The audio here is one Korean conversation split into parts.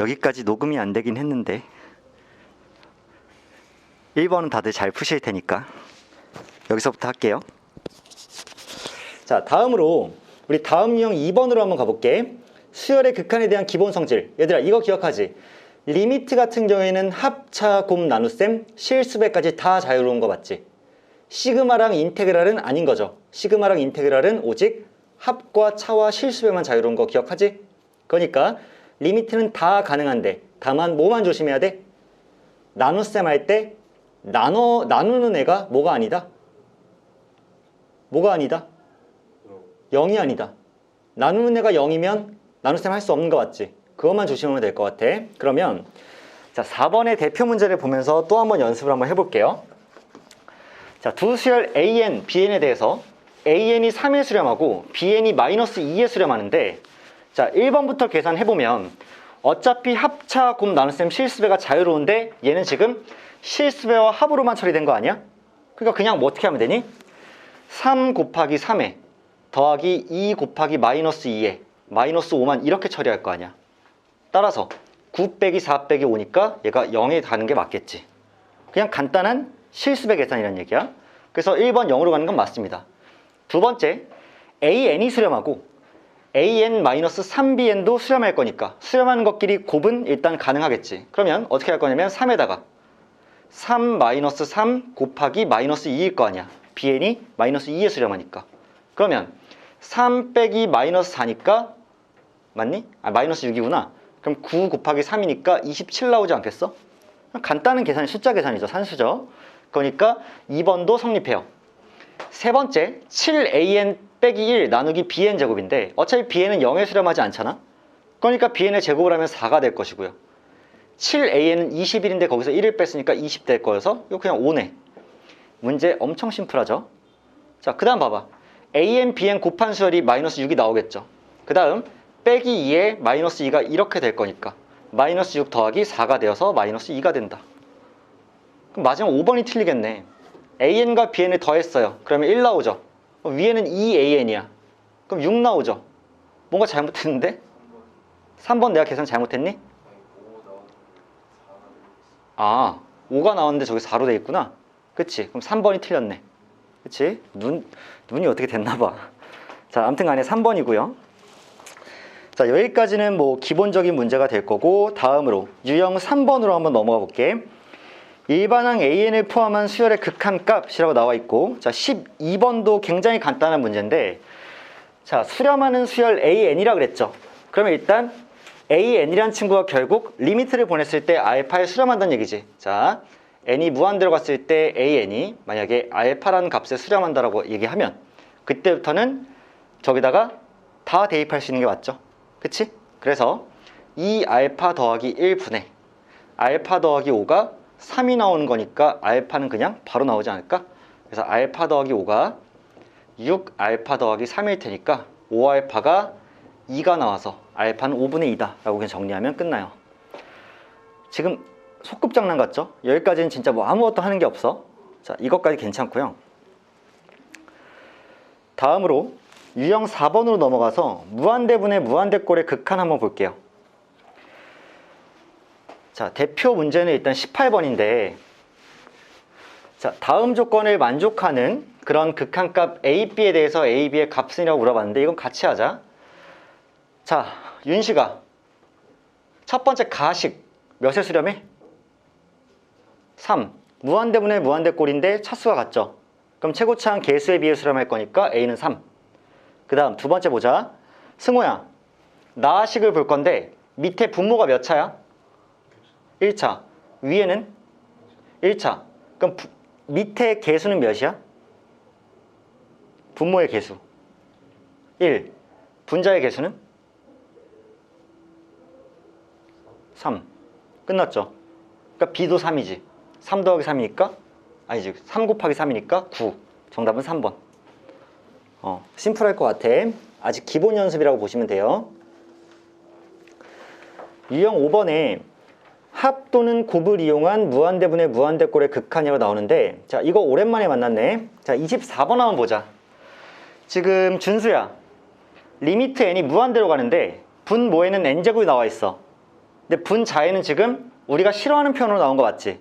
여기까지 녹음이 안 되긴 했는데 1번은 다들 잘 푸실 테니까 여기서부터 할게요. 자, 다음으로 우리 다음 유형 2번으로 한번 가볼게. 수열의 극한에 대한 기본 성질. 얘들아 이거 기억하지? 리미트 같은 경우에는 합차, 곱, 나눗셈, 실수배까지 다 자유로운 거 맞지? 시그마랑 인테그랄은 아닌 거죠. 시그마랑 인테그랄은 오직 합과 차와 실수배만 자유로운 거 기억하지? 그러니까 리미트는 다 가능한데 다만 뭐만 조심해야 돼? 나눗셈 할 때 나누는 애가 뭐가 아니다? 뭐가 아니다? 0이 아니다. 나누는 애가 0이면 나눗셈 할 수 없는 거 맞지? 그것만 조심하면 될 것 같아. 그러면 자 4번의 대표 문제를 보면서 또 한번 연습을 한번 해볼게요. 자, 두 수열 AN, BN에 대해서 AN이 3에 수렴하고 BN이 마이너스 2에 수렴하는데 자 1번부터 계산해보면 어차피 합차, 곱, 나눗셈, 실수배가 자유로운데 얘는 지금 실수배와 합으로만 처리된 거 아니야? 그러니까 그냥 뭐 어떻게 하면 되니? 3 곱하기 3에 더하기 2 곱하기 마이너스 2에 마이너스 5만 이렇게 처리할 거 아니야. 따라서 9 빼기 4 빼기 5니까 얘가 0에 가는 게 맞겠지. 그냥 간단한 실수배 계산이란 얘기야. 그래서 1번 0으로 가는 건 맞습니다. 두 번째, AN이 수렴하고 AN-3BN도 수렴할 거니까 수렴하는 것끼리 곱은 일단 가능하겠지. 그러면 어떻게 할 거냐면 3에다가 3-3 곱하기 마이너스 2일 거 아니야. BN이 마이너스 2에 수렴하니까. 그러면 3 빼기 마이너스 4니까 맞니? 아 마이너스 6이구나. 그럼 9 곱하기 3이니까 27 나오지 않겠어? 간단한 계산이 숫자 계산이죠. 산수죠. 그러니까 2번도 성립해요. 세 번째 7AN 빼기 1 나누기 BN 제곱인데 어차피 BN은 0에 수렴하지 않잖아. 그러니까 BN의 제곱을 하면 4가 될 것이고요. 7AN은 21인데 거기서 1을 뺐으니까 20 될 거여서 이거 그냥 5네. 문제 엄청 심플하죠. 자, 그 다음 봐봐. AN, BN 곱한 수열이 마이너스 6이 나오겠죠. 그 다음 빼기 2에 마이너스 2가 이렇게 될 거니까 마이너스 6 더하기 4가 되어서 마이너스 2가 된다. 그럼 마지막 5번이 틀리겠네. AN과 BN을 더했어요. 그러면 1 나오죠. 위에는 2AN이야. 그럼 6 나오죠. 뭔가 잘못했는데? 3번 내가 계산 잘못했니? 아 5가 나왔는데 저기 4로 돼 있구나. 그치? 그럼 3번이 틀렸네. 그치? 눈이 어떻게 됐나봐. 자, 아무튼 간에 3번이고요. 자, 여기까지는 뭐 기본적인 문제가 될 거고 다음으로 유형 3번으로 한번 넘어가 볼게. 일반항 AN을 포함한 수열의 극한값이라고 나와 있고 자 12번도 굉장히 간단한 문제인데 자 수렴하는 수열 AN이라 그랬죠. 그러면 일단 AN이란 친구가 결국 리미트를 보냈을 때 알파에 수렴한다는 얘기지. 자 n이 무한대로 갔을 때 AN이 만약에 알파라는 값에 수렴한다라고 얘기하면 그때부터는 저기다가 다 대입할 수 있는 게 맞죠. 그치? 그래서 2알파 더하기 1분의 알파 더하기 5가 3이 나오는 거니까 알파는 그냥 바로 나오지 않을까? 그래서 알파 더하기 5가 6알파 더하기 3일 테니까 5알파가 2가 나와서 알파는 5분의 2다 라고 그냥 정리하면 끝나요. 지금 소꿉장난 같죠? 여기까지는 진짜 뭐 아무것도 하는 게 없어. 자, 이것까지 괜찮고요. 다음으로 유형 4번으로 넘어가서 무한대분의 무한대꼴의 극한 한번 볼게요. 자, 대표 문제는 일단 18번인데 자, 다음 조건을 만족하는 그런 극한값 A, B에 대해서 A, B의 값이라고 물어봤는데 이건 같이 하자. 자, 윤식아 첫 번째 가식 몇에 수렴해? 3 무한대분의 무한대꼴인데 차수가 같죠? 그럼 최고차항 개수에 비해 수렴할 거니까 A는 3. 그 다음 두 번째 보자. 승호야 나식을 볼 건데 밑에 분모가 몇 차야? 1차. 위에는 1차. 그럼 밑에 개수는 몇이야? 분모의 개수 1. 분자의 개수는 3. 끝났죠? 그러니까 B도 3이지. 3 더하기 3이니까 아니지 3 곱하기 3이니까 9. 정답은 3번. 심플할 것 같아. 아직 기본 연습이라고 보시면 돼요. 유형 5번에 합 또는 곱을 이용한 무한대분의 무한대꼴의 극한이라고 나오는데 자 이거 오랜만에 만났네. 자 24번 한번 보자. 지금 준수야 리미트 n이 무한대로 가는데 분모에는 n제곱이 나와 있어. 근데 분자에는 지금 우리가 싫어하는 표현으로 나온 거 맞지?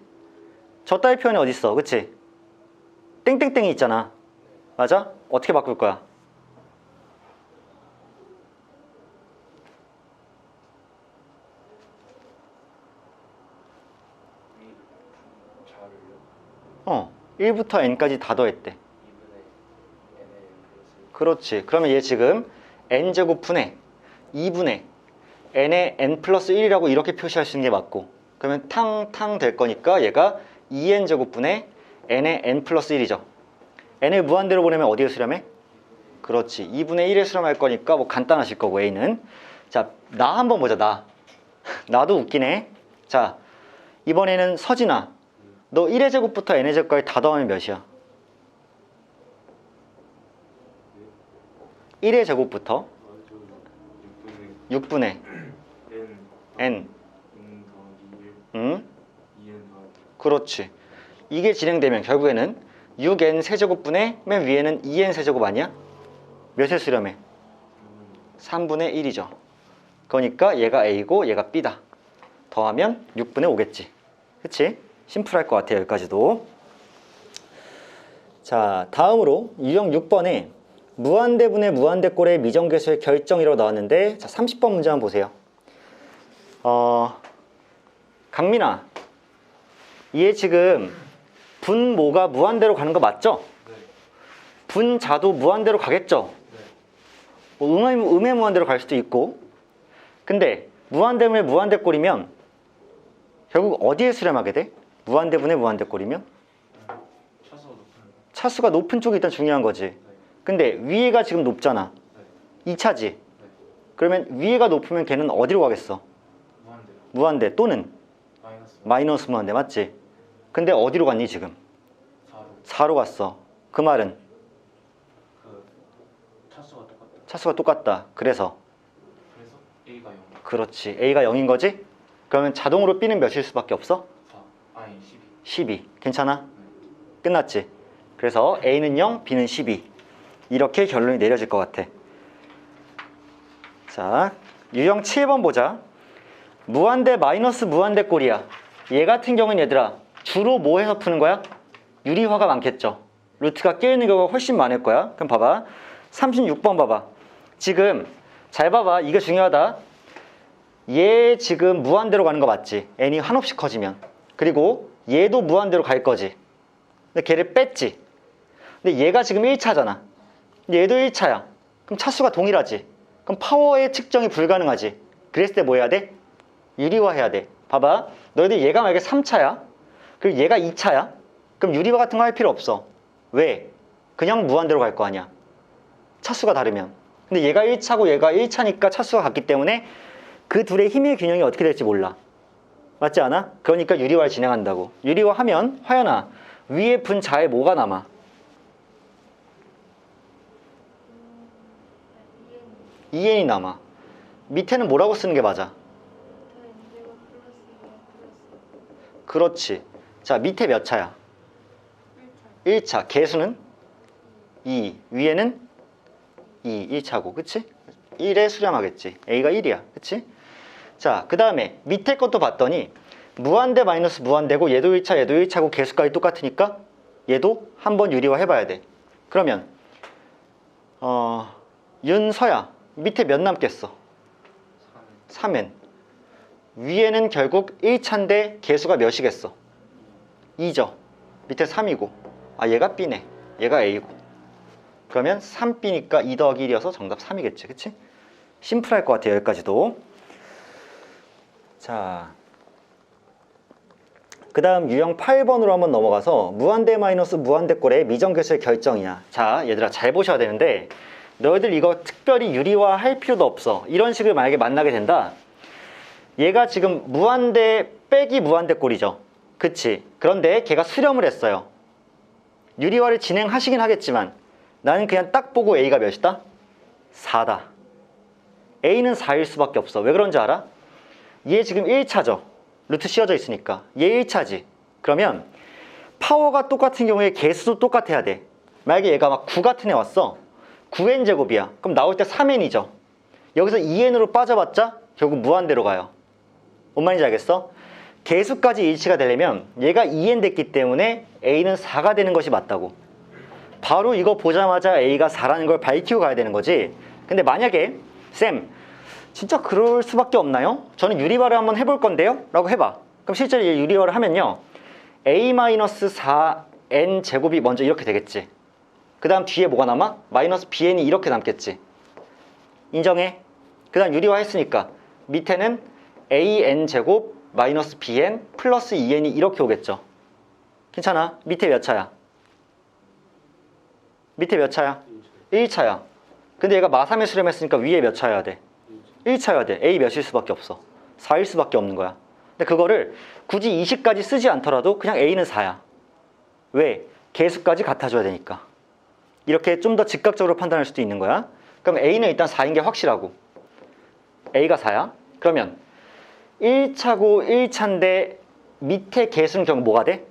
저 따위 표현이 어디 있어? 그치? 땡땡땡이 있잖아. 맞아? 어떻게 바꿀 거야? 자를요? 1부터 n까지 다 더했대. 2분의 n의 플러스 그렇지. 그러면 얘 지금 n제곱분의 2분의 n의 n 플러스 1이라고 이렇게 표시할 수 있는 게 맞고, 그러면 탕탕 될 거니까 얘가 2n제곱분의 n의 n 플러스 1이죠. n을 무한대로 보내면 어디에 수렴해? 그렇지. 2분의 1에 수렴할 거니까 뭐 간단하실 거고 a는. 자, 나 한번 보자. 나. 나도 웃기네. 자, 이번에는 서진아. 너 1의 제곱부터 n의 제곱까지 다 더하면 몇이야? 1의 제곱부터 6분의 n. 더하기 1 응? 2n 더하기 그렇지. 이게 진행되면 결국에는 6n 세제곱분의 맨 위에는 2n 세제곱 아니야? 몇에 수렴해? 3분의 1이죠. 그러니까 얘가 a고 얘가 b다. 더하면 6분의 5겠지. 그치? 심플할 것 같아요. 여기까지도. 자, 다음으로 유형 6번에 무한대분의 무한대꼴의 미정계수의 결정이라고 나왔는데, 자, 30번 문제 한번 보세요. 강민아, 얘 지금 분모가 무한대로 가는 거 맞죠? 네. 분자도 무한대로 가겠죠? 네. 뭐 음의 무한대로 갈 수도 있고. 근데 무한대분의 무한대꼴이면 결국 어디에 수렴하게 돼? 무한대분의 무한대꼴이면 차수가 높은 차수가 높은 쪽이 일단 중요한 거지. 네. 근데 위에가 지금 높잖아. 네. 2차지. 네. 그러면 위에가 높으면 걔는 어디로 가겠어? 무한대로 무한대 또는 마이너스 마이너스 무한대, 맞지? 근데 어디로 갔니 지금? 4로 4로 갔어. 그 말은 그 차수가 똑같다. 차수가 똑같다. 그래서 그래서 A가 0 그렇지. A가 0인 거지? 그러면 자동으로 B는 몇일 수밖에 없어? 4 아니 12 12. 괜찮아? 네. 끝났지? 그래서 A는 0, B는 12. 이렇게 결론이 내려질 것 같아. 자, 유형 7번 보자. 무한대 마이너스 무한대 꼴이야. 얘 같은 경우는 얘들아 주로 뭐 해서 푸는 거야? 유리화가 많겠죠. 루트가 깨있는 경우가 훨씬 많을 거야. 그럼 봐봐. 36번 봐봐. 지금 잘 봐봐. 이거 중요하다. 얘 지금 무한대로 가는 거 맞지? n이 한없이 커지면. 그리고 얘도 무한대로 갈 거지. 근데 걔를 뺐지. 근데 얘가 지금 1차잖아. 얘도 1차야. 그럼 차수가 동일하지. 그럼 파워의 측정이 불가능하지. 그랬을 때 뭐 해야 돼? 유리화 해야 돼. 봐봐. 너희들 얘가 만약에 3차야. 그리고 얘가 2차야. 그럼 유리화 같은 거 할 필요 없어. 왜? 그냥 무한대로 갈 거 아니야. 차수가 다르면. 근데 얘가 1차고 얘가 1차니까 차수가 같기 때문에 그 둘의 힘의 균형이 어떻게 될지 몰라. 맞지 않아? 그러니까 유리화를 진행한다고. 유리화하면 화연아, 위에 분자에 뭐가 남아? EN이 남아. 밑에는 뭐라고 쓰는 게 맞아? 그렇지. 자, 밑에 몇 차야? 1차. 개수는 2. 위에는 2. 1차고. 그치? 1에 수렴하겠지. A가 1이야. 그치? 자, 그 다음에 밑에 것도 봤더니 무한대 마이너스 무한대고 얘도 1차, 얘도 1차고 개수까지 똑같으니까 얘도 한번 유리화 해봐야 돼. 그러면 윤서야, 밑에 몇 남겠어? 3n. 위에는 결국 1차인데 개수가 몇이겠어? 2죠. 밑에 3이고. 아, 얘가 B네. 얘가 A고. 그러면 3B니까 2 더하기 1이어서 정답 3이겠지. 그치? 심플할 것 같아요. 여기까지도. 자, 그 다음 유형 8번으로 한번 넘어가서 무한대 마이너스 무한대꼴의 미정계수의 결정이야. 자, 얘들아 잘 보셔야 되는데 너희들 이거 특별히 유리화 할 필요도 없어. 이런 식을 만약에 만나게 된다. 얘가 지금 무한대 빼기 무한대꼴이죠. 그치? 그런데 걔가 수렴을 했어요. 유리화를 진행하시긴 하겠지만 나는 그냥 딱 보고 A가 몇이다? 4다. A는 4일 수밖에 없어. 왜 그런지 알아? 얘 지금 1차죠. 루트 씌워져 있으니까. 얘 1차지. 그러면 파워가 똑같은 경우에 개수도 똑같아야 돼. 만약에 얘가 막 9 같은 애 왔어. 9n 제곱이야. 그럼 나올 때 3n이죠. 여기서 2n으로 빠져봤자 결국 무한대로 가요. 뭔 말인지 알겠어? 개수까지 일치가 되려면 얘가 2n 됐기 때문에 a는 4가 되는 것이 맞다고. 바로 이거 보자마자 a가 4라는 걸 밝히고 가야 되는 거지. 근데 만약에 쌤 진짜 그럴 수밖에 없나요? 저는 유리화를 한번 해볼 건데요? 라고 해봐. 그럼 실제로 이 유리화를 하면요 a-4n 제곱이 먼저 이렇게 되겠지. 그 다음 뒤에 뭐가 남아? 마이너스 bn이 이렇게 남겠지. 인정해? 그 다음 유리화 했으니까 밑에는 an 제곱 마이너스 bn 플러스 2n이 이렇게 오겠죠. 괜찮아? 밑에 몇 차야? 밑에 몇 차야? 1차야. 근데 얘가 마3에 수렴했으니까 위에 몇 차여야 돼? 1차여야 돼. a 몇일 수밖에 없어. 4일 수밖에 없는 거야. 근데 그거를 굳이 20까지 쓰지 않더라도 그냥 a는 4야. 왜? 개수까지 같아줘야 되니까. 이렇게 좀 더 즉각적으로 판단할 수도 있는 거야. 그럼 a는 일단 4인 게 확실하고 a가 4야. 그러면 1차고 1차인데 밑에 개수는 결국 뭐가 돼?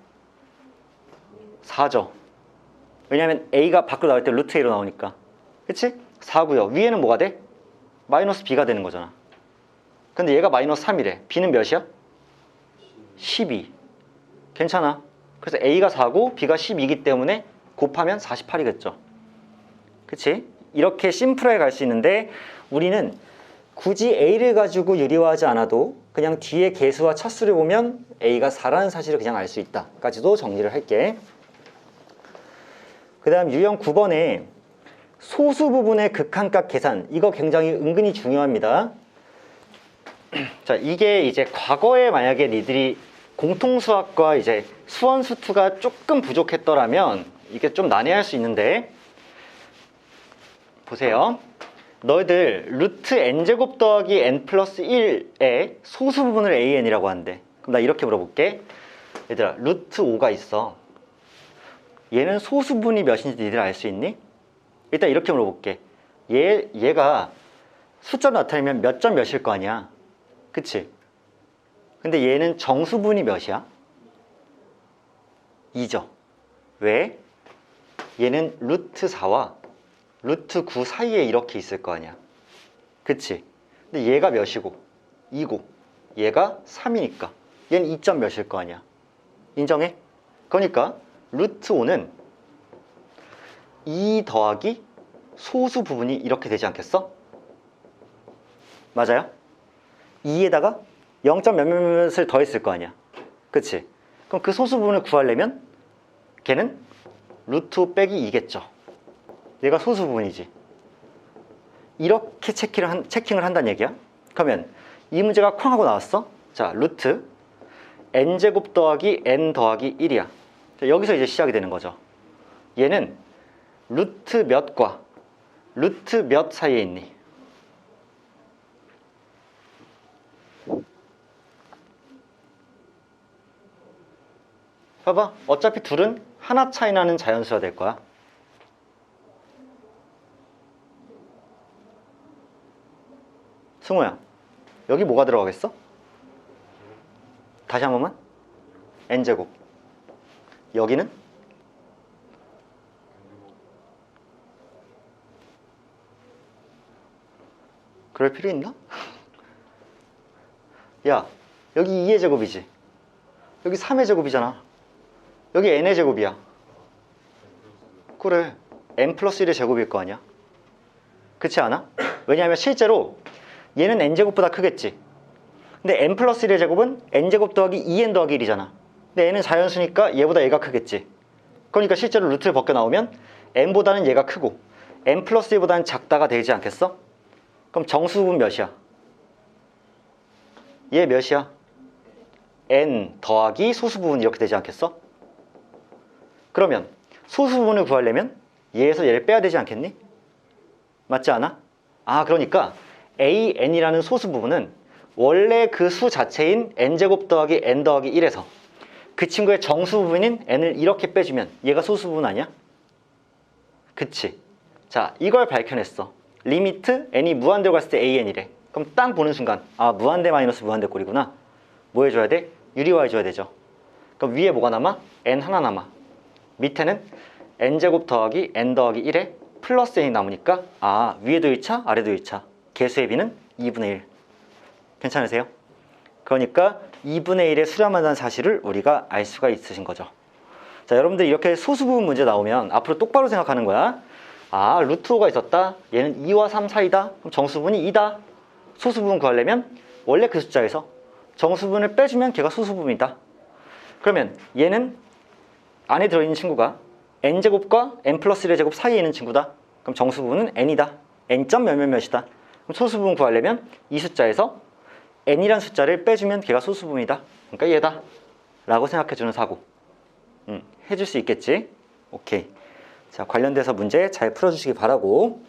4죠. 왜냐면 a가 밖으로 나올 때 루트 a로 나오니까. 그치? 4고요. 위에는 뭐가 돼? 마이너스 b가 되는 거잖아. 근데 얘가 마이너스 3이래. b는 몇이야? 12. 괜찮아. 그래서 a가 4고 b가 12이기 때문에 곱하면 48이겠죠. 그치? 이렇게 심플하게 갈 수 있는데 우리는 굳이 a를 가지고 유리화하지 않아도 그냥 뒤에 개수와 차수를 보면 a가 4라는 사실을 그냥 알 수 있다 까지도 정리를 할게. 그 다음 유형 9번에 소수 부분의 극한값 계산, 이거 굉장히 은근히 중요합니다. 자, 이게 이제 과거에 만약에 니들이 공통수학과 이제 수원수투가 조금 부족했더라면 이게 좀 난해할 수 있는데, 보세요. 너희들 루트 n제곱 더하기 n 플러스 1의 소수 부분을 an이라고 하는데, 그럼 나 이렇게 물어볼게. 얘들아, 루트 5가 있어. 얘는 소수 부분이 몇인지 니들 알 수 있니? 일단 이렇게 물어볼게. 얘가 숫자로 나타내면 몇 점 몇일 거 아니야? 그치? 근데 얘는 정수분이 몇이야? 2죠. 왜? 얘는 루트 4와 루트 9 사이에 이렇게 있을 거 아니야. 그치? 근데 얘가 몇이고 2고 얘가 3이니까 얘는 2점 몇일 거 아니야. 인정해? 그러니까 루트 5는 2 더하기 소수 부분이 이렇게 되지 않겠어? 맞아요? 2에다가 0점 몇몇을 더했을 거 아니야. 그치? 그럼 그 소수 부분을 구하려면 걔는 루트 5 빼기 2겠죠. 얘가 소수 부분이지. 이렇게 체킹을 한다는 얘기야. 그러면 이 문제가 쾅 하고 나왔어. 자, 루트 n제곱 더하기 n 더하기 1이야. 여기서 이제 시작이 되는 거죠. 얘는 루트 몇과 루트 몇 사이에 있니? 봐봐. 어차피 둘은 하나 차이 나는 자연수가 될 거야. 승우야, 여기 뭐가 들어가겠어? 다시 한 번만. n제곱. 여기는? 그럴 필요 있나? 야, 여기 2의 제곱이지. 여기 3의 제곱이잖아. 여기 n의 제곱이야. 그래, n 플러스 1의 제곱일 거 아니야. 그렇지 않아? 왜냐하면 실제로 얘는 n제곱보다 크겠지. 근데 n 플러스 1의 제곱은 n제곱 더하기 2n 더하기 1이잖아. 근데 n은 자연수니까 얘보다 얘가 크겠지. 그러니까 실제로 루트를 벗겨 나오면 n보다는 얘가 크고 n 플러스 1보다는 작다가 되지 않겠어? 그럼 정수분 몇이야? 얘 몇이야? n 더하기 소수부분 이렇게 되지 않겠어? 그러면 소수부분을 구하려면 얘에서 얘를 빼야 되지 않겠니? 맞지 않아? 아, 그러니까 an이라는 소수부분은 원래 그 수 자체인 n제곱 더하기 n 더하기 1에서 그 친구의 정수부분인 n을 이렇게 빼주면 얘가 소수부분 아니야? 그치? 자, 이걸 밝혀냈어. 리미트 n이 무한대로 갔을 때 an이래. 그럼 딱 보는 순간 아, 무한대 마이너스 무한대 꼴이구나. 뭐 해줘야 돼? 유리화 해줘야 되죠. 그럼 위에 뭐가 남아? n 하나 남아. 밑에는 n제곱 더하기 n 더하기 1에 플러스 n이 남으니까 아, 위에도 1차 아래도 1차 개수의 비는 2분의 1. 괜찮으세요? 그러니까 2분의 1에 수렴한다는 사실을 우리가 알 수가 있으신 거죠. 자, 여러분들 이렇게 소수 부분 문제 나오면 앞으로 똑바로 생각하는 거야. 아, 루트 5가 있었다. 얘는 2와 3 사이다. 그럼 정수분이 2다. 소수 부분 구하려면 원래 그 숫자에서 정수분을 빼주면 걔가 소수 부분이다. 그러면 얘는 안에 들어있는 친구가 n제곱과 n 플러스 1의 제곱 사이에 있는 친구다. 그럼 정수부분은 n이다. n.점 몇몇몇이다. 그럼 소수부분 구하려면 이 숫자에서 n이란 숫자를 빼주면 걔가 소수부분이다. 그러니까 얘다. 라고 생각해주는 사고. 해줄 수 있겠지? 오케이. 자, 관련돼서 문제 잘 풀어주시기 바라고.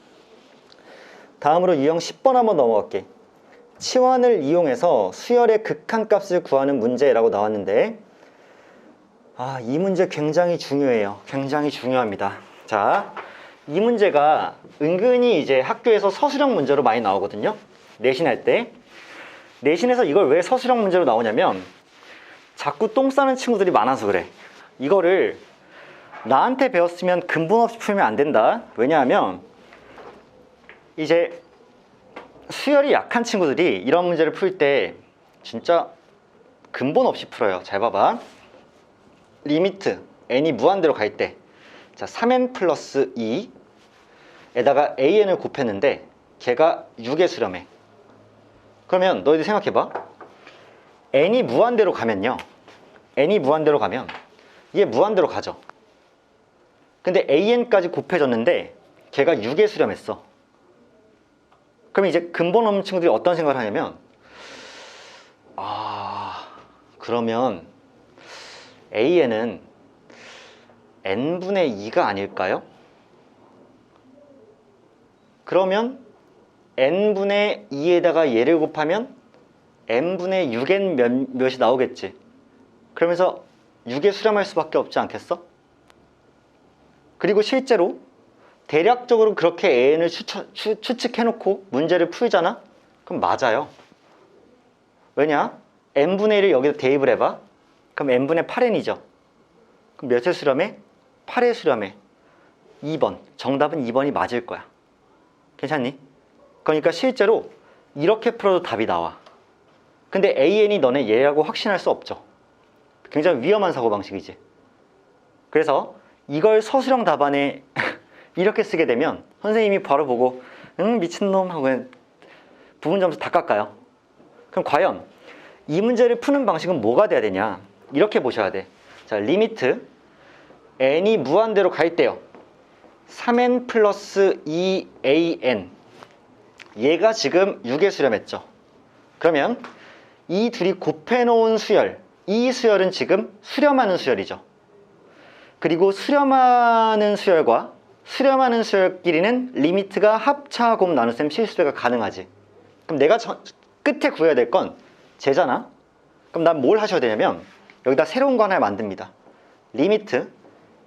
다음으로 유형 10번 한번 넘어갈게. 치환을 이용해서 수열의 극한값을 구하는 문제라고 나왔는데, 아, 이 문제 굉장히 중요해요. 굉장히 중요합니다. 자, 이 문제가 은근히 이제 학교에서 서술형 문제로 많이 나오거든요. 내신할 때. 내신에서 이걸 왜 서술형 문제로 나오냐면 자꾸 똥 싸는 친구들이 많아서 그래. 이거를 나한테 배웠으면 근본 없이 풀면 안 된다. 왜냐하면 이제 수열이 약한 친구들이 이런 문제를 풀 때 진짜 근본 없이 풀어요. 잘 봐봐. 리미트 n이 무한대로 갈 때, 자, 3n 플러스 2에다가 an을 곱했는데 걔가 6에 수렴해. 그러면 너희들 생각해봐. n이 무한대로 가면요, n이 무한대로 가면 얘 무한대로 가죠. 근데 an까지 곱해졌는데 걔가 6에 수렴했어. 그럼 이제 근본 없는 친구들이 어떤 생각을 하냐면, 아, 그러면 an은 n분의 2가 아닐까요? 그러면 n분의 2에다가 얘를 곱하면 n분의 6n 몇이 나오겠지. 그러면서 6에 수렴할 수밖에 없지 않겠어? 그리고 실제로 대략적으로 그렇게 an을 추측해놓고 문제를 풀잖아? 그럼 맞아요. 왜냐? n분의 1을 여기다 대입을 해봐. 그럼 n분의 8n이죠. 그럼 몇에 수렴해? 8에 수렴해. 2번. 정답은 2번이 맞을 거야. 괜찮니? 그러니까 실제로 이렇게 풀어도 답이 나와. 근데 an이 너네 얘라고 확신할 수 없죠. 굉장히 위험한 사고방식이지. 그래서 이걸 서술형 답안에 이렇게 쓰게 되면 선생님이 바로 보고 미친놈 하고 부분 점수 다 깎아요. 그럼 과연 이 문제를 푸는 방식은 뭐가 돼야 되냐? 이렇게 보셔야 돼. 자, 리미트 n이 무한대로 갈 때요, 3n 플러스 2an, 얘가 지금 6에 수렴했죠. 그러면 이 둘이 곱해놓은 수열, 이 수열은 지금 수렴하는 수열이죠. 그리고 수렴하는 수열과 수렴하는 수열끼리는 리미트가 합차 곱 나눗셈 실수배가 가능하지. 그럼 내가 끝에 구해야 될 건 쟤잖아. 그럼 난 뭘 하셔야 되냐면 여기다 새로운 거 하나 만듭니다. 리미트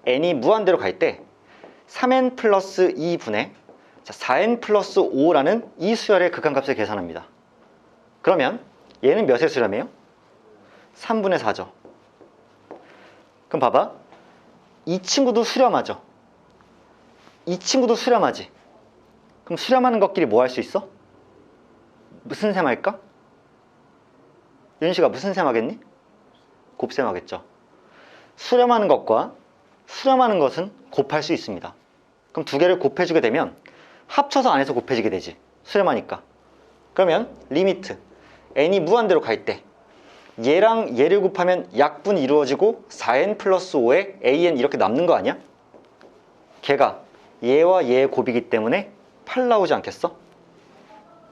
n이 무한대로 갈 때 3n 플러스 2분의 4n 플러스 5라는 이 수열의 극한값을 계산합니다. 그러면 얘는 몇에 수렴해요? 3분의 4죠. 그럼 봐봐. 이 친구도 수렴하죠. 이 친구도 수렴하지. 그럼 수렴하는 것끼리 뭐 할 수 있어? 무슨 셈 할까? 윤씨가 무슨 셈 하겠니? 곱셈 하겠죠. 수렴하는 것과 수렴하는 것은 곱할 수 있습니다. 그럼 두 개를 곱해주게 되면 합쳐서 안에서 곱해지게 되지. 수렴하니까. 그러면 리미트 n이 무한대로 갈 때 얘랑 얘를 곱하면 약분이 이루어지고 4n 플러스 5에 an 이렇게 남는 거 아니야? 걔가 얘와 얘의 곱이기 때문에 8 나오지 않겠어?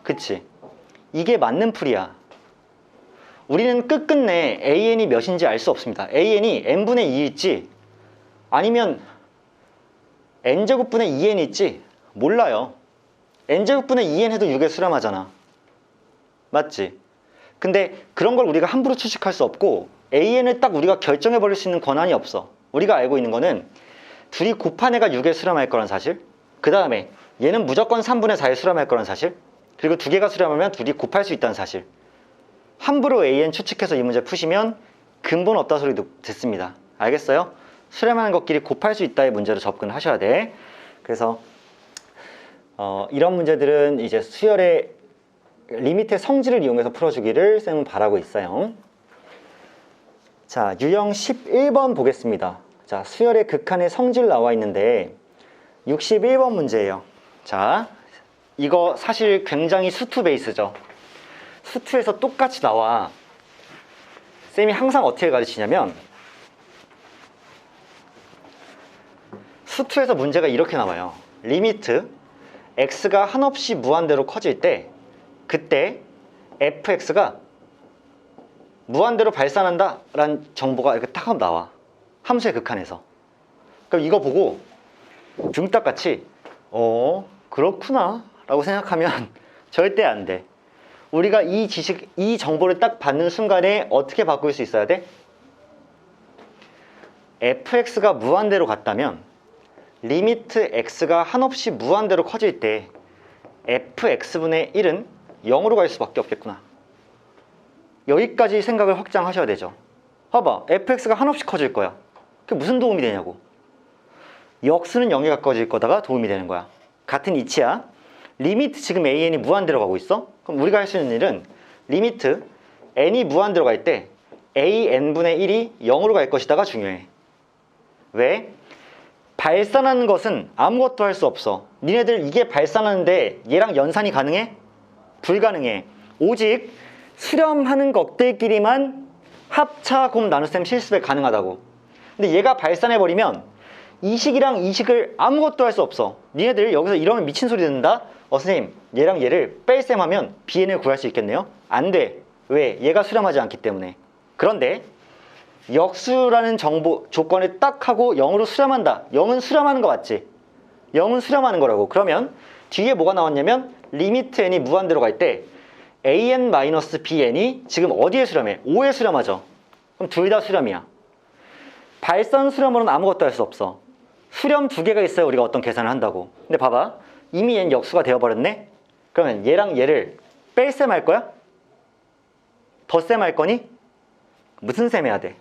그치? 이게 맞는 풀이야. 우리는 끝끝내 an이 몇인지 알 수 없습니다. an이 n분의 2일지 아니면 n제곱분의 2n일지 몰라요. n제곱분의 2n 해도 6에 수렴하잖아. 맞지? 근데 그런 걸 우리가 함부로 추측할 수 없고 an을 딱 우리가 결정해 버릴 수 있는 권한이 없어. 우리가 알고 있는 거는 둘이 곱한 애가 6에 수렴할 거란 사실, 그 다음에 얘는 무조건 3분의 4에 수렴할 거란 사실, 그리고 두 개가 수렴하면 둘이 곱할 수 있다는 사실. 함부로 an 추측해서 이 문제 푸시면 근본 없다 소리 듣습니다. 알겠어요? 수렴하는 것끼리 곱할 수 있다의 문제로 접근하셔야 돼. 그래서 이런 문제들은 이제 수열의 리미트의 성질을 이용해서 풀어주기를 쌤은 바라고 있어요. 자, 유형 11번 보겠습니다. 자, 수열의 극한의 성질 나와 있는데 61번 문제예요. 자, 이거 사실 굉장히 수투 베이스죠. 수투에서 똑같이 나와. 쌤이 항상 어떻게 가르치냐면 수투에서 문제가 이렇게 나와요. 리미트 x가 한없이 무한대로 커질 때 그때 fx가 무한대로 발산한다 라는 정보가 이렇게 딱 하면 나와. 함수의 극한에서. 그럼 이거 보고 둥딱같이 그렇구나 라고 생각하면 절대 안 돼. 우리가 이 지식, 이 정보를 딱 받는 순간에 어떻게 바꿀 수 있어야 돼? fx가 무한대로 갔다면 리미트 x가 한없이 무한대로 커질 때 fx분의 1은 0으로 갈 수밖에 없겠구나. 여기까지 생각을 확장하셔야 되죠. 봐봐, fx가 한없이 커질 거야. 그게 무슨 도움이 되냐고. 역수는 0에 가까워질 거다가 도움이 되는 거야. 같은 이치야. 리미트 지금 an이 무한대로 가고 있어? 그럼 우리가 할 수 있는 일은 리미트 n이 무한대로 갈 때 an분의 1이 0으로 갈 것이다가 중요해. 왜? 발산하는 것은 아무것도 할 수 없어. 니네들 이게 발산하는데 얘랑 연산이 가능해? 불가능해. 오직 수렴하는 것들끼리만 합차, 곱, 나눗셈, 실수배 가능하다고. 근데 얘가 발산해버리면 이 식이랑 이 식을 아무것도 할 수 없어. 니네들 여기서 이러면 미친 소리 듣는다? 선생님, 얘랑 얘를 뺄셈 하면 bn을 구할 수 있겠네요? 안 돼. 왜? 얘가 수렴하지 않기 때문에. 그런데 역수라는 정보 조건을 딱 하고 0으로 수렴한다. 0은 수렴하는 거 맞지? 0은 수렴하는 거라고. 그러면 뒤에 뭐가 나왔냐면 리미트 n이 무한대로 갈 때 an-bn이 지금 어디에 수렴해? 5에 수렴하죠. 그럼 둘 다 수렴이야. 발산 수렴으로는 아무것도 할 수 없어. 수렴 두 개가 있어야 우리가 어떤 계산을 한다고. 근데 봐봐, 이미 얘는 역수가 되어버렸네? 그러면 얘랑 얘를 뺄셈 할 거야? 덧셈 할 거니? 무슨 셈 해야 돼?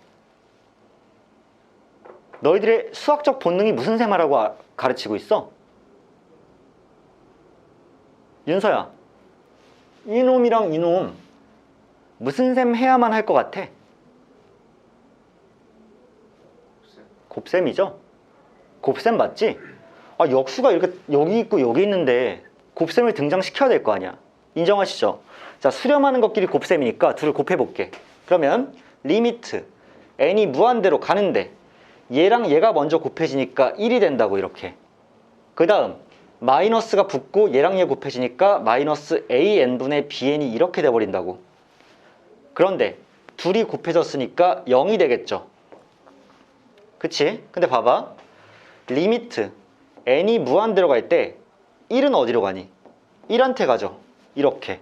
너희들의 수학적 본능이 무슨 셈 하라고 가르치고 있어? 윤서야, 이놈이랑 이놈 무슨 셈 해야만 할 것 같아? 곱셈이죠? 곱셈 맞지? 역수가 이렇게 여기 있고 여기 있는데 곱셈을 등장시켜야 될 거 아니야. 인정하시죠? 자, 수렴하는 것끼리 곱셈이니까 둘을 곱해볼게. 그러면 리미트 n이 무한대로 가는데 얘랑 얘가 먼저 곱해지니까 1이 된다고 이렇게. 그 다음 마이너스가 붙고 얘랑 얘 곱해지니까 마이너스 an분의 bn이 이렇게 돼버린다고. 그런데 둘이 곱해졌으니까 0이 되겠죠. 그치? 근데 봐봐, 리미트 n이 무한대로 갈 때 1은 어디로 가니? 1한테 가죠. 이렇게.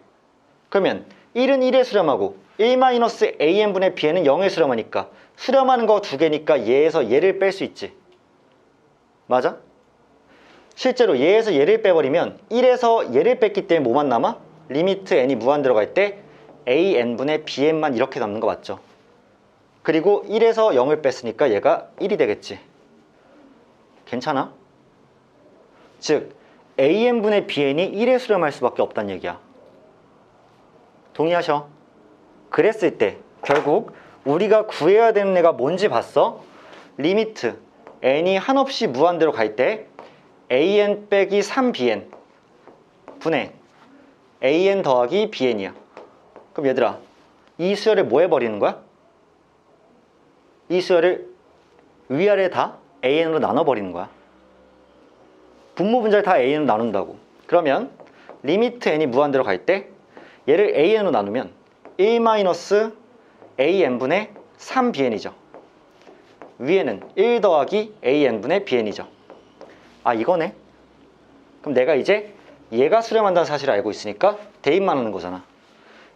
그러면 1은 1에 수렴하고 1-an분의 bn은 0에 수렴하니까 수렴하는 거 두 개니까 얘에서 얘를 뺄 수 있지. 맞아? 실제로 얘에서 얘를 빼버리면 1에서 얘를 뺐기 때문에 뭐만 남아? 리미트 n이 무한대로 갈 때 an분의 bn만 이렇게 남는 거 맞죠? 그리고 1에서 0을 뺐으니까 얘가 1이 되겠지. 괜찮아? 즉 an분의 bn이 1에 수렴할 수밖에 없다는 얘기야. 동의하셔? 그랬을 때 결국 우리가 구해야 되는 애가 뭔지 봤어? 리미트 n이 한없이 무한대로 갈 때 an 빼기 3bn 분의 an 더하기 bn이야. 그럼 얘들아, 이 수열을 뭐 해버리는 거야? 이 수열을 위아래 다 an으로 나눠버리는 거야. 분모 분자를 다 an으로 나눈다고. 그러면 리미트 n이 무한대로 갈 때 얘를 an으로 나누면 1-an분의 3bn이죠. 위에는 1 더하기 an분의 bn이죠. 이거네. 그럼 내가 이제 얘가 수렴한다는 사실을 알고 있으니까 대입만 하는 거잖아.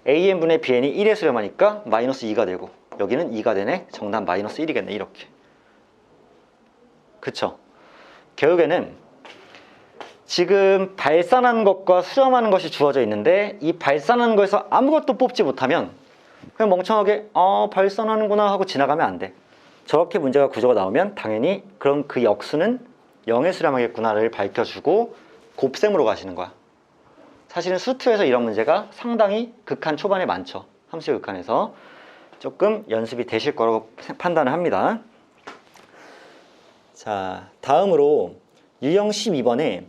an분의 bn이 1에 수렴하니까 마이너스 2가 되고 여기는 2가 되네. 정답 마이너스 1이겠네. 이렇게. 그쵸? 결국에는 지금 발산하는 것과 수렴하는 것이 주어져 있는데 이 발산하는 거에서 아무것도 뽑지 못하면 그냥 멍청하게 발산하는구나 하고 지나가면 안 돼. 저렇게 문제가 구조가 나오면 당연히 그럼 그 역수는 0에 수렴하겠구나를 밝혀주고 곱셈으로 가시는 거야. 사실은 수투에서 이런 문제가 상당히 극한 초반에 많죠. 함수의 극한에서. 조금 연습이 되실 거라고 판단을 합니다. 자, 다음으로 유형 12번에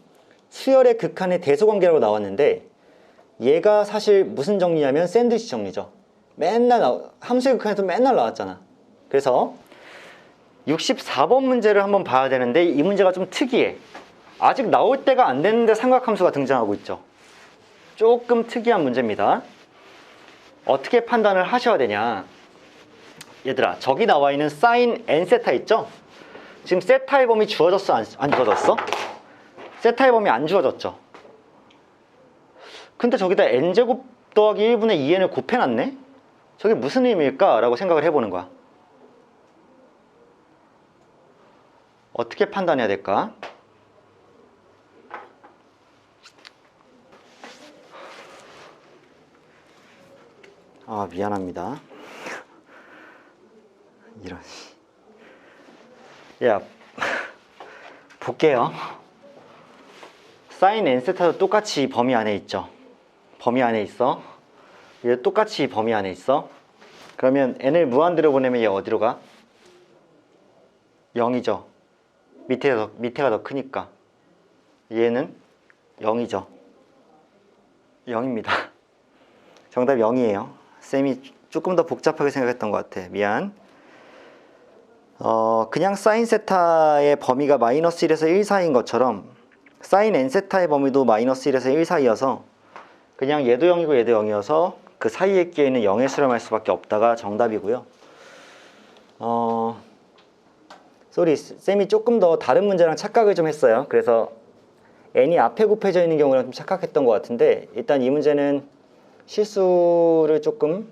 수열의 극한의 대소관계라고 나왔는데 얘가 사실 무슨 정리냐면 샌드위치 정리죠. 함수의 극한에서 맨날 나왔잖아. 그래서 64번 문제를 한번 봐야 되는데 이 문제가 좀 특이해. 아직 나올 때가 안 됐는데 삼각함수가 등장하고 있죠. 조금 특이한 문제입니다. 어떻게 판단을 하셔야 되냐. 얘들아, 저기 나와 있는 사인 n세타 있죠? 지금 세타의 범위 주어졌어? 안 주어졌어? 세타의 범위 안 주어졌죠? 근데 저기다 n제곱 더하기 1분의 2n을 곱해놨네? 저게 무슨 의미일까? 라고 생각을 해보는 거야. 어떻게 판단해야 될까? 아, 미안합니다. 이런. 야, 볼게요. 사인 n세타도 똑같이 범위 안에 있죠. 범위 안에 있어. 얘 똑같이 범위 안에 있어. 그러면 n을 무한대로 보내면 얘 어디로 가? 0이죠. 밑에가 더 크니까. 얘는 0이죠. 0입니다. 정답 0이에요. 쌤이 조금 더 복잡하게 생각했던 것 같아. 미안. 그냥 사인 세타의 범위가 마이너스 1에서 1 사이인 것처럼 사인 n세타의 범위도 마이너스 1에서 1 사이여서 그냥 얘도 0이고 얘도 0이어서 그 사이에 끼어있는 0에 수렴할 수밖에 없다가 정답이고요. 쏘리, 쌤이 조금 더 다른 문제랑 착각을 좀 했어요. 그래서 n이 앞에 곱해져 있는 경우랑 좀 착각했던 것 같은데 일단 이 문제는 실수를 조금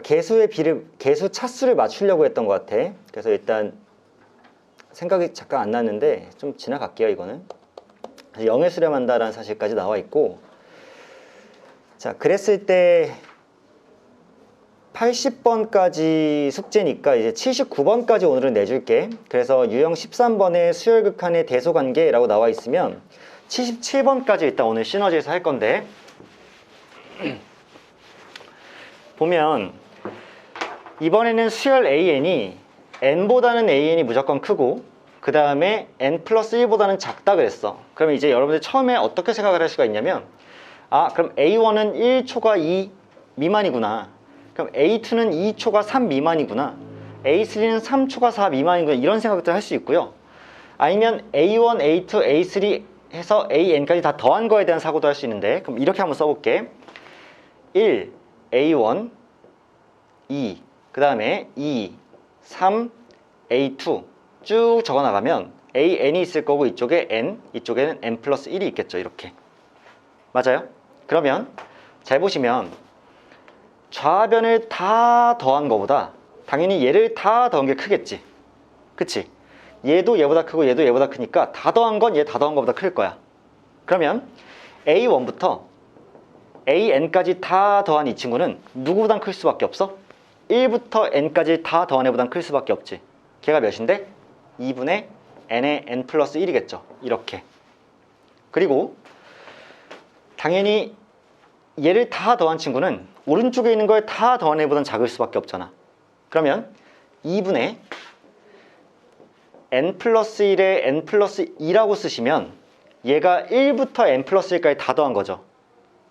개수 차수를 맞추려고 했던 것 같아. 그래서 일단 생각이 잠깐 안 났는데 좀 지나갈게요. 이거는 0에 수렴한다라는 사실까지 나와 있고, 자, 그랬을 때 80번까지 숙제니까 이제 79번까지 오늘은 내줄게. 그래서 유형 13번에 수열극한의 대소관계라고 나와 있으면 77번까지 일단 오늘 시너지에서 할 건데 보면 이번에는 수열 an이 n보다는 an이 무조건 크고 그 다음에 n 플러스 1보다는 작다 그랬어. 그러면 이제 여러분들 처음에 어떻게 생각을 할 수가 있냐면, 아, 그럼 a1은 1초가 2 미만이구나. 그럼 a2는 2초가 3 미만이구나. a3는 3초가 4 미만이구나. 이런 생각들 할 수 있고요. 아니면 a1, a2, a3 해서 an까지 다 더한 거에 대한 사고도 할 수 있는데, 그럼 이렇게 한번 써볼게. 1, a1, 2, 그 다음에 2, 3, a2 쭉 적어나가면 an이 있을 거고 이쪽에 n, 이쪽에는 n 플러스 1이 있겠죠. 이렇게. 맞아요? 그러면 잘 보시면 좌변을 다 더한 거보다 당연히 얘를 다 더한 게 크겠지. 그치? 얘도 얘보다 크고 얘도 얘보다 크니까 다 더한 건 얘 다 더한 거보다 클 거야. 그러면 a1부터 an까지 다 더한 이 친구는 누구보단 클 수밖에 없어? 1부터 n까지 다 더한 애보단 클 수밖에 없지. 걔가 몇인데? 2분의 n의 n 플러스 1이겠죠. 이렇게. 그리고 당연히 얘를 다 더한 친구는 오른쪽에 있는 걸 다 더한 애보단 작을 수밖에 없잖아. 그러면 2분의 n 플러스 1에 n 플러스 2라고 쓰시면 얘가 1부터 n 플러스 1까지 다 더한 거죠.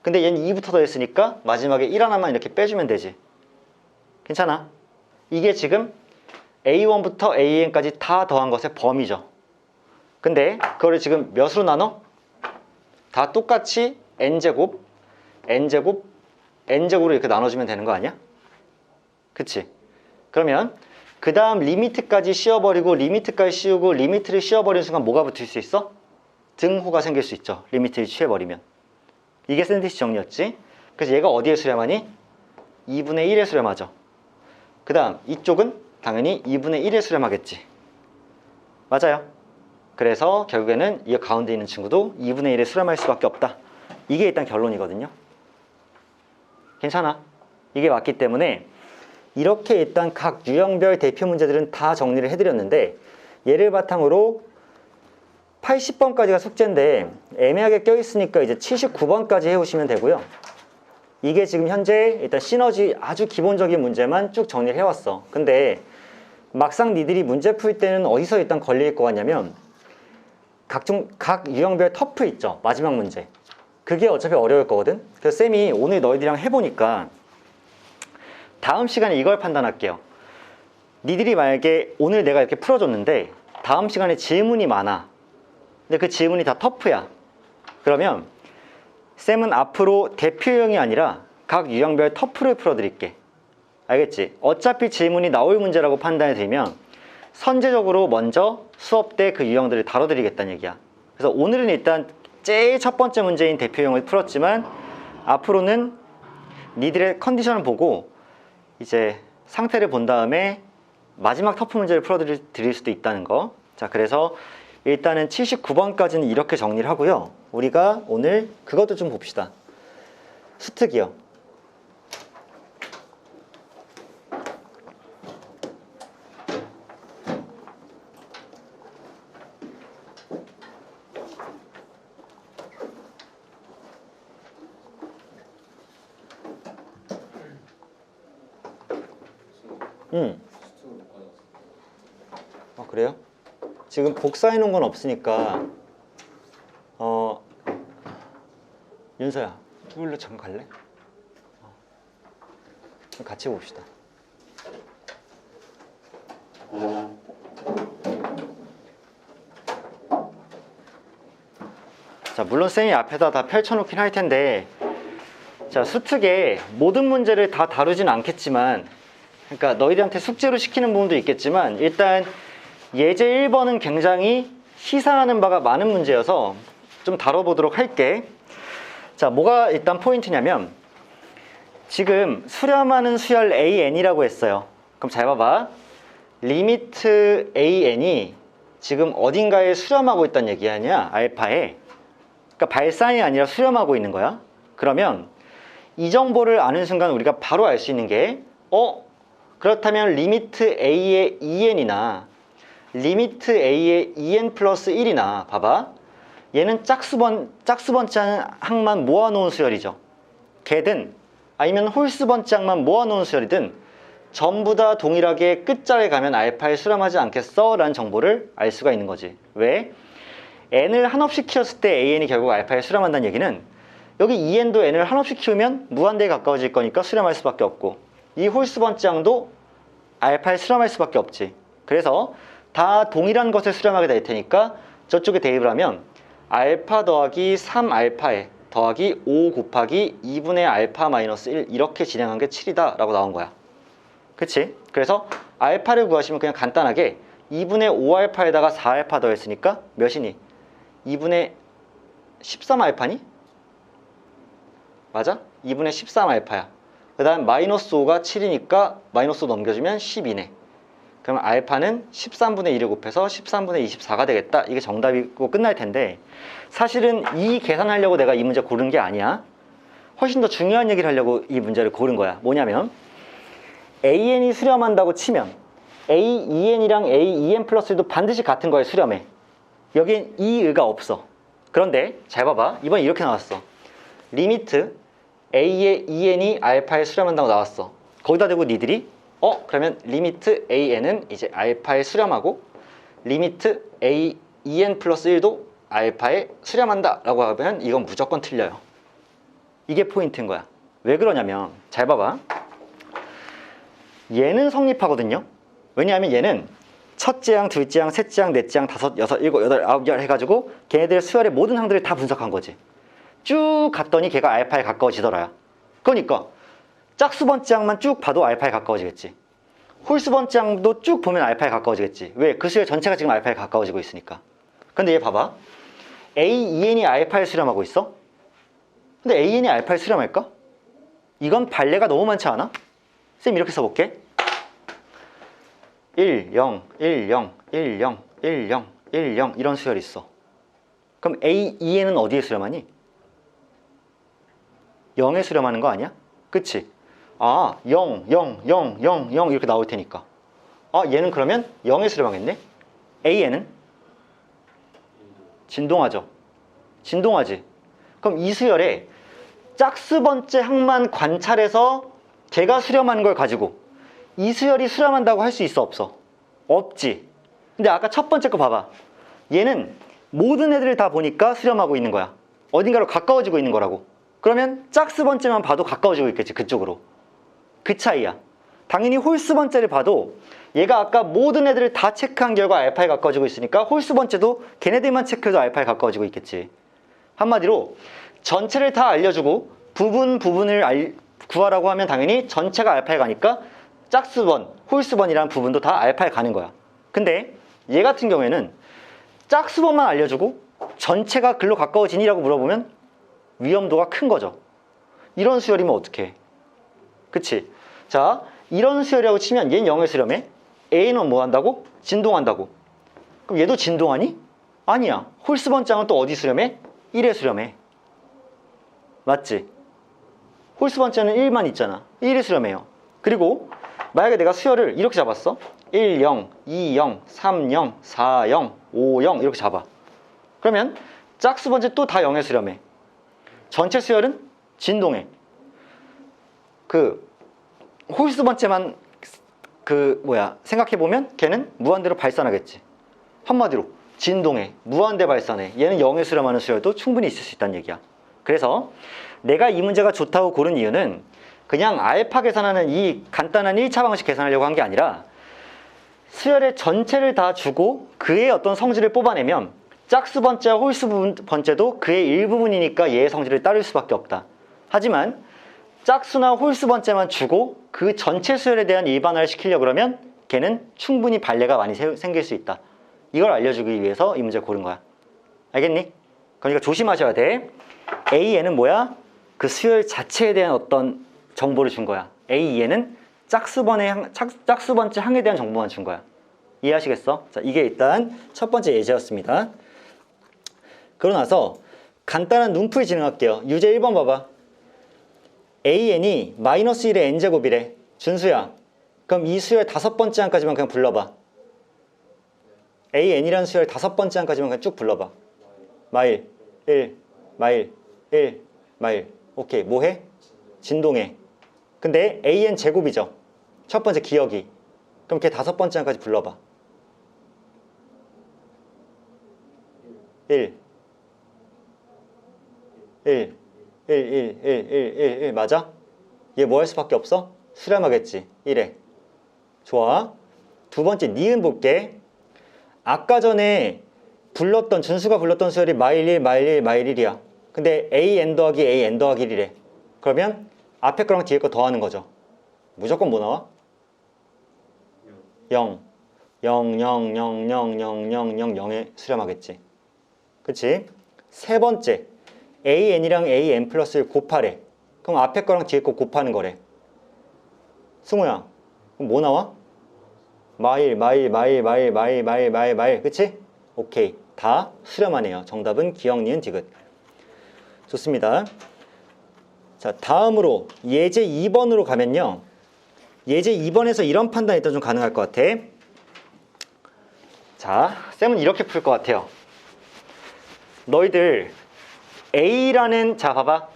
근데 얘는 2부터 더했으니까 마지막에 1 하나만 이렇게 빼주면 되지. 괜찮아? 이게 지금 a1부터 an까지 다 더한 것의 범위죠. 근데 그거를 지금 몇으로 나눠? 다 똑같이 n제곱, n제곱, n제곱으로 이렇게 나눠주면 되는 거 아니야? 그치? 그러면 그 다음 리미트까지 씌워버리고 리미트까지 씌우고 리미트를 씌워버리는 순간 뭐가 붙을 수 있어? 등호가 생길 수 있죠. 리미트를 취해버리면. 이게 샌드위치 정리였지? 그래서 얘가 어디에 수렴하니? 2분의 1에 수렴하죠. 그 다음 이쪽은 당연히 2분의 1에 수렴하겠지. 맞아요. 그래서 결국에는 이 가운데 있는 친구도 2분의 1에 수렴할 수밖에 없다. 이게 일단 결론이거든요. 괜찮아. 이게 맞기 때문에 이렇게 일단 각 유형별 대표 문제들은 다 정리를 해드렸는데, 얘를 바탕으로 80번까지가 숙제인데 애매하게 껴있으니까 이제 79번까지 해오시면 되고요. 이게 지금 현재 일단 시너지 아주 기본적인 문제만 쭉 정리를 해왔어. 근데 막상 니들이 문제 풀 때는 어디서 일단 걸릴 것 같냐면 각 유형별 터프 있죠. 마지막 문제. 그게 어차피 어려울 거거든. 그래서 쌤이 오늘 너희들이랑 해보니까 다음 시간에 이걸 판단할게요. 니들이 만약에 오늘 내가 이렇게 풀어줬는데 다음 시간에 질문이 많아. 근데 그 질문이 다 터프야. 그러면 쌤은 앞으로 대표형이 아니라 각 유형별 터프를 풀어드릴게. 알겠지? 어차피 질문이 나올 문제라고 판단이 들면 선제적으로 먼저 수업 때 그 유형들을 다뤄드리겠다는 얘기야. 그래서 오늘은 일단 제일 첫 번째 문제인 대표형을 풀었지만 앞으로는 니들의 컨디션을 보고 이제 상태를 본 다음에 마지막 터프 문제를 풀어드릴 수도 있다는 거. 자, 그래서 일단은 79번까지는 이렇게 정리를 하고요. 우리가 오늘 그것도 좀 봅시다. 수특이요. 그래요? 지금 복사해 놓은 건 없으니까 윤서야, 투블로 잠깐 갈래? 같이 봅시다. 자, 물론 쌤이 앞에다 다 펼쳐놓긴 할 텐데, 자, 수특의 모든 문제를 다 다루진 않겠지만, 그러니까 너희들한테 숙제로 시키는 부분도 있겠지만, 일단 예제 1번은 굉장히 시사하는 바가 많은 문제여서 좀 다뤄보도록 할게. 자, 뭐가 일단 포인트냐면 지금 수렴하는 수열 AN이라고 했어요. 그럼 잘 봐봐. 리미트 AN이 지금 어딘가에 수렴하고 있다는 얘기 아니야? 알파에. 그러니까 발산이 아니라 수렴하고 있는 거야. 그러면 이 정보를 아는 순간 우리가 바로 알 수 있는 게 그렇다면 리미트 A의 2n이나 리미트 A의 2n 플러스 1이나 봐봐. 얘는 짝수번째 항만 모아놓은 수열이죠. 걔든 아니면 홀수번째 항만 모아놓은 수열이든 전부 다 동일하게 끝자리에 가면 알파에 수렴하지 않겠어? 라는 정보를 알 수가 있는 거지. 왜? n을 한없이 키웠을 때 an이 결국 알파에 수렴한다는 얘기는 여기 2n도 n을 한없이 키우면 무한대에 가까워질 거니까 수렴할 수밖에 없고 이 홀수번째 항도 알파에 수렴할 수밖에 없지. 그래서 다 동일한 것을 수렴하게 될 테니까 저쪽에 대입을 하면 알파 더하기 3알파에 더하기 5 곱하기 2분의 알파 마이너스 1 이렇게 진행한 게 7이다 라고 나온 거야. 그치? 그래서 알파를 구하시면 그냥 간단하게 2분의 5알파에다가 4알파 더했으니까 몇이니? 2분의 13알파니? 맞아? 2분의 13알파야. 그 다음 마이너스 5가 7이니까 마이너스 5 넘겨주면 12네. 그러면 알파는 13분의 1을 곱해서 13분의 24가 되겠다. 이게 정답이고 끝날 텐데 사실은 이 계산하려고 내가 이 문제 고른 게 아니야. 훨씬 더 중요한 얘기를 하려고 이 문제를 고른 거야. 뭐냐면 AN이 수렴한다고 치면 A2n이랑 A2n 플러스 1도 반드시 같은 거에 수렴해. 여긴 이 의가 없어. 그런데 잘 봐봐. 이번에 이렇게 나왔어. 리미트 A의 2n이 알파에 수렴한다고 나왔어. 거기다 대고 니들이 그러면 리미트 AN은 이제 알파에 수렴하고 리미트 A2n 플러스 1도 알파에 수렴한다 라고 하면 이건 무조건 틀려요. 이게 포인트인 거야. 왜 그러냐면 잘 봐봐. 얘는 성립하거든요. 왜냐하면 얘는 첫째 항, 둘째 항, 셋째 항, 넷째 항, 다섯, 여섯, 일곱, 여덟, 아홉, 열 해가지고 걔네들의 수열의 모든 항들을 다 분석한 거지. 쭉 갔더니 걔가 알파에 가까워지더라야. 그러니까 짝수번째 항만 쭉 봐도 알파에 가까워지겠지. 홀수번째 항도 쭉 보면 알파에 가까워지겠지. 왜? 그 수열 전체가 지금 알파에 가까워지고 있으니까. 근데 얘 봐봐. A2n이 알파에 수렴하고 있어? 근데 AN이 알파에 수렴할까? 이건 발레가 너무 많지 않아? 쌤 이렇게 써볼게. 1, 0, 1, 0, 1, 0, 1, 0, 1, 0 이런 수열이 있어. 그럼 A2n은 어디에 수렴하니? 0에 수렴하는 거 아니야? 그치? 0, 0, 0, 0, 0 이렇게 나올 테니까. 얘는 그러면 0에 수렴하겠네? AN은? 진동하죠. 진동하지. 그럼 이 수열에 짝수 번째 항만 관찰해서 걔가 수렴하는 걸 가지고 이 수열이 수렴한다고 할 수 있어, 없어? 없지. 근데 아까 첫 번째 거 봐봐. 얘는 모든 애들을 다 보니까 수렴하고 있는 거야. 어딘가로 가까워지고 있는 거라고. 그러면 짝수 번째만 봐도 가까워지고 있겠지, 그쪽으로. 그 차이야. 당연히 홀수 번째를 봐도 얘가 아까 모든 애들을 다 체크한 결과 알파에 가까워지고 있으니까 홀수 번째도 걔네들만 체크해도 알파에 가까워지고 있겠지. 한마디로 전체를 다 알려주고 부분을 구하라고 하면 당연히 전체가 알파에 가니까 짝수번, 홀수번이라는 부분도 다 알파에 가는 거야. 근데 얘 같은 경우에는 짝수번만 알려주고 전체가 글로 가까워지니라고 물어보면 위험도가 큰 거죠. 이런 수열이면 어떡해? 그치? 자, 이런 수열이라고 치면 얘는 0에 수렴해. A는 뭐 한다고? 진동한다고. 그럼 얘도 진동하니? 아니야. 홀수번장은 또 어디 수렴해? 1에 수렴해. 맞지? 홀수번째는 1만 있잖아. 1에 수렴해요. 그리고 만약에 내가 수열을 이렇게 잡았어. 1, 0, 2, 0, 3, 0, 4, 0, 5, 0 이렇게 잡아. 그러면 짝수번째 또 다 0에 수렴해. 전체 수열은 진동해. 그 홀수번째만 생각해보면 걔는 무한대로 발산하겠지. 한마디로 진동해. 무한대 발산해. 얘는 0에 수렴하는 수열도 충분히 있을 수 있다는 얘기야. 그래서 내가 이 문제가 좋다고 고른 이유는 그냥 알파 계산하는 이 간단한 1차 방식 계산하려고 한 게 아니라 수열의 전체를 다 주고 그의 어떤 성질을 뽑아내면 짝수 번째와 홀수 번째도 그의 일부분이니까 얘의 성질을 따를 수밖에 없다. 하지만 짝수나 홀수 번째만 주고 그 전체 수열에 대한 일반화를 시키려고 그러면 걔는 충분히 발레가 많이 생길 수 있다. 이걸 알려주기 위해서 이 문제를 고른 거야. 알겠니? 그러니까 조심하셔야 돼. A에는 뭐야? 그 수열 자체에 대한 어떤 정보를 준 거야. A에는 짝수 번째 항에 대한 정보만 준 거야. 이해하시겠어? 자, 이게 일단 첫 번째 예제였습니다. 그러고 나서 간단한 눈풀이 진행할게요. 유제 1번 봐봐. AN이 마이너스 1의 n제곱이래. 준수야. 그럼 이 수열 다섯 번째 항까지만 그냥 불러봐. AN이라는 수열 다섯 번째 항까지만 그냥 쭉 불러봐. 마일, 1, 마일, 1, 마일. 오케이. 뭐해? 진동해. 근데 AN 제곱이죠. 첫 번째 기억이. 그럼 걔 다섯 번째 항까지 불러봐. 1, 1, 1, 1, 1, 1, 1, 1 맞아? 얘 뭐 할 수밖에 없어? 수렴하겠지. 1에. 좋아. 두 번째 니은 볼게. 아까 전에 준수가 불렀던 수열이 마일 1, 마일 1, 마일 1이야. 근데 AN 더하기 AN 더하기 1이래. 그러면 앞에 거랑 뒤에 거 더하는 거죠. 무조건 뭐 나와? 0. 0, 0, 0, 0, 0, 0, 0, 0에 수렴하겠지. 그치? 세 번째. AN이랑 AN 플러스 1 곱하래. 그럼 앞에 거랑 뒤에 거 곱하는 거래. 승우야, 그럼 뭐 나와? 마일, 마일, 마일, 마일, 마일, 마일, 마일, 마일. 그치? 오케이. 다 수렴하네요. 정답은 기억, 니은, 디귿. 좋습니다. 자, 다음으로 예제 2번으로 가면요. 예제 2번에서 이런 판단이 일단 좀 가능할 것 같아. 자, 쌤은 이렇게 풀 것 같아요. 너희들 A라는, 자 봐봐.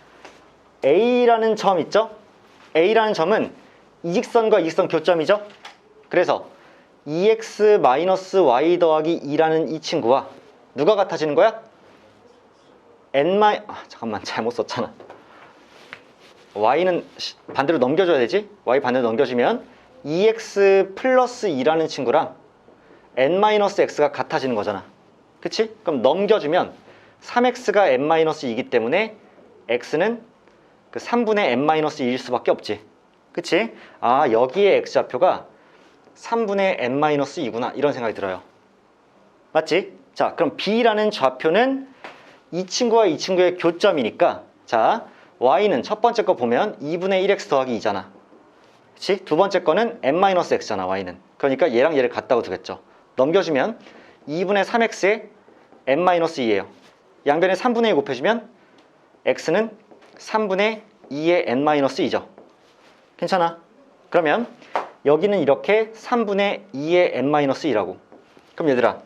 A라는 점 있죠? A라는 점은 이직선과 이직선 교점이죠? 그래서 2x-y 더하기 2라는 이 친구와 누가 같아지는 거야? 잠깐만 잘못 썼잖아. y는 반대로 넘겨줘야 되지? y 반대로 넘겨주면 2x 플러스 2라는 친구랑 n-x가 같아지는 거잖아. 그치? 그럼 넘겨주면 3x가 n-2이기 때문에 x는 그 3분의 n-2일 수밖에 없지. 그치? 아, 여기에 x좌표가 3분의 n-2구나 이런 생각이 들어요. 맞지? 자, 그럼 b라는 좌표는 이 친구와 이 친구의 교점이니까, 자, y는 첫 번째 거 보면 2분의 1x 더하기 2잖아. 그치? 두 번째 거는 n-x잖아, y는. 그러니까 얘랑 얘를 같다고 두겠죠. 넘겨주면 2분의 3x에 n-2예요. 양변에 3분의 1 곱해주면 x는 3분의 2의 n-2죠. 괜찮아? 그러면 여기는 이렇게 3분의 2의 n-2라고. 그럼 얘들아,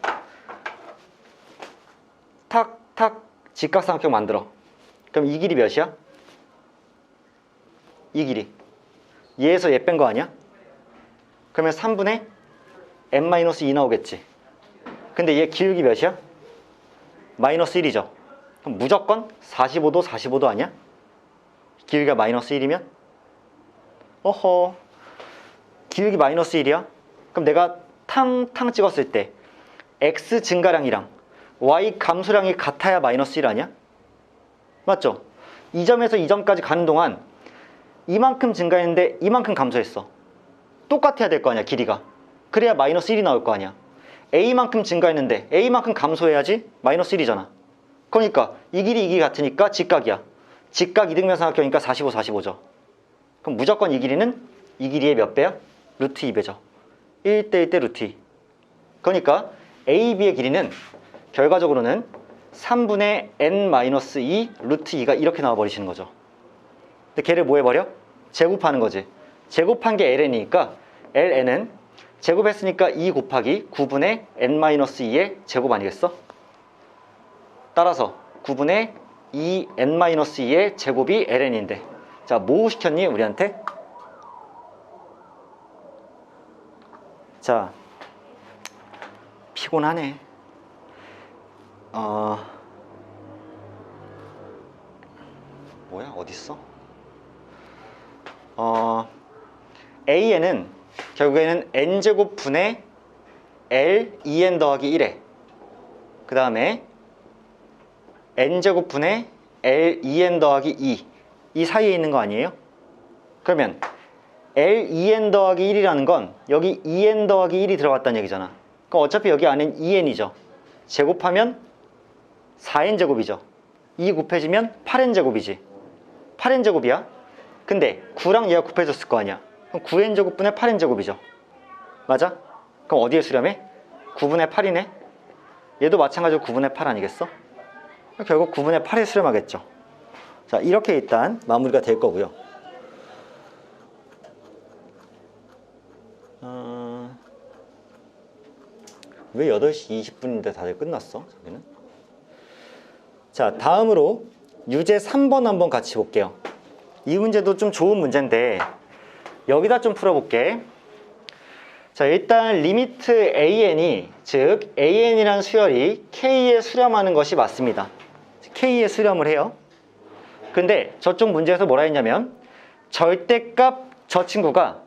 딱 탁 직각삼각형 만들어. 그럼 이 길이 몇이야? 이 길이. 얘에서 얘 뺀 거 아니야? 그러면 3분의 n-2 나오겠지. 근데 얘 기울기 몇이야? 마이너스 1이죠. 그럼 무조건 45도 45도 아니야? 기울기가 마이너스 1이면? 어허, 기울기 마이너스 1이야? 그럼 내가 탕탕 찍었을 때 x 증가량이랑 y 감소량이 같아야 마이너스 1 아니야? 맞죠? 이 점에서 이 점까지 가는 동안 이만큼 증가했는데 이만큼 감소했어. 똑같아야 될 거 아니야, 길이가. 그래야 마이너스 1이 나올 거 아니야. a만큼 증가했는데 a만큼 감소해야지 마이너스 1이잖아. 그러니까 이 길이 같으니까 직각이야. 직각 이등변삼각형이니까 45, 45죠. 그럼 무조건 이 길이는 이 길이의 몇 배야? 루트 2배죠. 1대 1대 루트 2. 그러니까 AB의 길이는 결과적으로는 3분의 n-2 루트 2가 이렇게 나와버리시는 거죠. 근데 걔를 뭐 해버려? 제곱하는 거지. 제곱한 게 ln이니까 ln은 제곱했으니까 2 곱하기 9분의 n-2의 제곱 아니겠어? 따라서 9분의 2n-2의 제곱이 ln인데, 자, 뭐 시켰니 우리한테? 자, 피곤하네. 뭐야, 어딨어? AN은 결국에는 n제곱 분의 L 2n 더하기 1에 그 다음에 n제곱 분의 L 2n 더하기 2 이 사이에 있는 거 아니에요? 그러면 L 2n 더하기 1이라는 건 여기 2n 더하기 1이 들어갔다는 얘기잖아. 그럼 어차피 여기 안엔 2n이죠. 제곱하면 4n 제곱이죠. 2 곱해지면 8n 제곱이지. 8n 제곱이야. 근데 9랑 얘가 곱해졌을 거 아니야. 그럼 9n 제곱분의 8n 제곱이죠. 맞아? 그럼 어디에 수렴해? 9분의 8이네. 얘도 마찬가지로 9분의 8 아니겠어? 결국 9분의 8에 수렴하겠죠. 자, 이렇게 일단 마무리가 될 거고요. 왜 8시 20분인데 다들 끝났어? 저기는? 자, 다음으로 유제 3번 한번 같이 볼게요. 이 문제도 좀 좋은 문제인데 여기다 좀 풀어볼게. 자, 일단 리미트 AN이, 즉 AN이라는 수열이 K에 수렴하는 것이 맞습니다. K에 수렴을 해요. 근데 저쪽 문제에서 뭐라 했냐면 절대값 저 친구가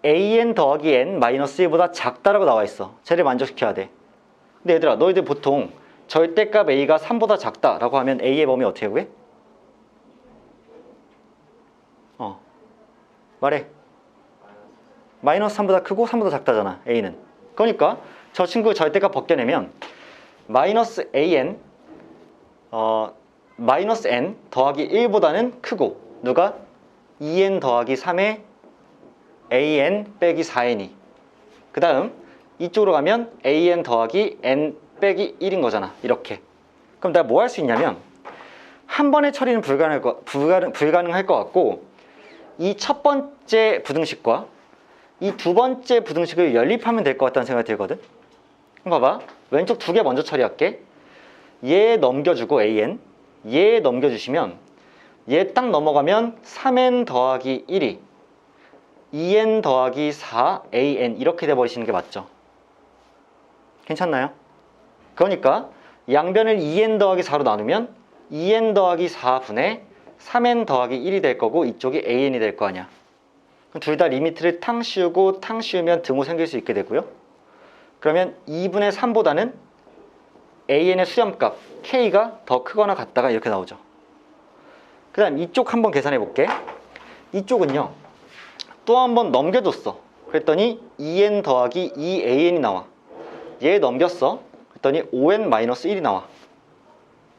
AN 더하기 N 마이너스 1보다 작다라고 나와 있어. 쟤를 만족시켜야 돼. 근데 얘들아, 너희들 보통 절대값 A가 3보다 작다라고 하면 A의 범위 어떻게 구해? 말해. 마이너스 3보다 크고 3보다 작다잖아, A는. 그러니까 저 친구 절대값 벗겨내면 마이너스 AN 마이너스 N 더하기 1보다는 크고, 누가? 2N 더하기 3의 AN 빼기 4N이. 그 다음 이쪽으로 가면 AN 더하기 N 빼기 1인 거잖아, 이렇게. 그럼 내가 뭐 할 수 있냐면 한 번의 처리는 불가능할 것 같고, 이 첫 번째 부등식과 이 두 번째 부등식을 연립하면 될 것 같다는 생각이 들거든. 그럼 봐봐, 왼쪽 두 개 먼저 처리할게. 얘 넘겨주고 AN, 얘 넘겨주시면 얘 딱 넘어가면 3N 더하기 1이 2N 더하기 4AN 이렇게 돼버리시는 게 맞죠? 괜찮나요? 그러니까 양변을 2N 더하기 4로 나누면 2N 더하기 4분의 3N 더하기 1이 될 거고, 이쪽이 AN이 될 거 아니야. 둘 다 리미트를 탕 씌우고 탕 씌우면 등호 생길 수 있게 되고요. 그러면 2분의 3보다는 AN의 수렴값 K가 더 크거나 같다가 이렇게 나오죠. 그 다음 이쪽 한번 계산해 볼게. 이쪽은요, 또 한 번 넘겨줬어. 그랬더니 2N 더하기 2AN이 나와. 얘 넘겼어. 그랬더니 5N-1이 나와.